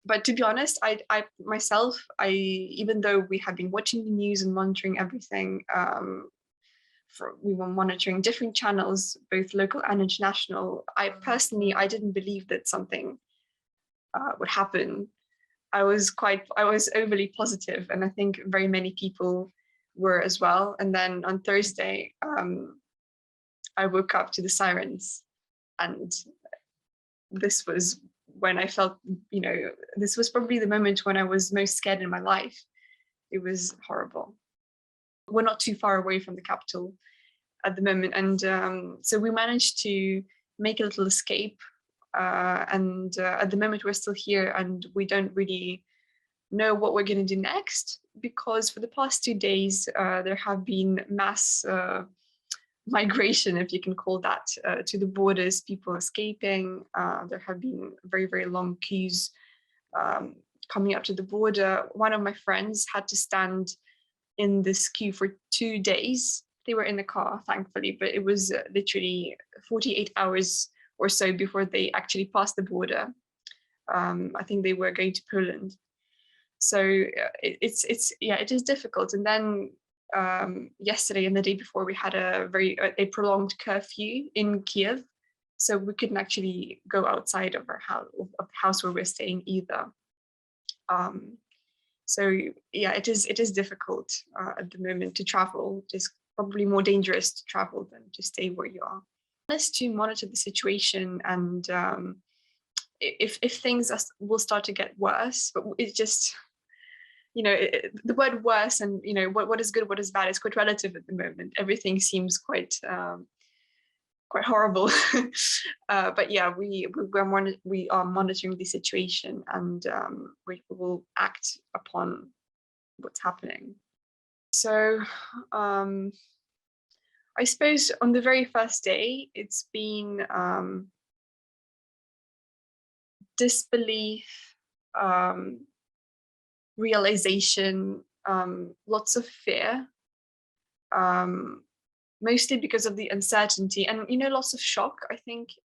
But to be honest, I myself, even though we had been watching the news and monitoring everything, we were monitoring different channels, both local and international. I personally, I didn't believe that something would happen. I was overly positive, and I think very many people were as well. And then on Thursday, I woke up to the sirens, and this was when I felt, this was probably the moment when I was most scared in my life. It was horrible. We're not too far away from the capital at the moment, and so we managed to make a little escape. And at the moment, we're still here, and we don't really know what we're going to do next, because for the past 2 days, there have been mass migration, if you can call that, to the borders, people escaping. There have been very, very long queues coming up to the border. One of my friends had to stand in this queue for 2 days. They were in the car, thankfully, but it was literally 48 hours or so before they actually passed the border. I think they were going to Poland. So it is difficult. And then yesterday and the day before, we had a prolonged curfew in Kyiv, so we couldn't actually go outside of the house where we're staying either. So yeah, it is difficult at the moment to travel. It is probably more dangerous to travel than to stay where you are. Just to monitor the situation, and if things will start to get worse, but it's just, the word worse, and what is good, what is bad, is quite relative at the moment. Everything seems quite horrible. But yeah, we are monitoring the situation, and we will act upon what's happening. So I suppose on the very first day, it's been disbelief, realization, lots of fear, mostly because of the uncertainty, and lots of shock, I think.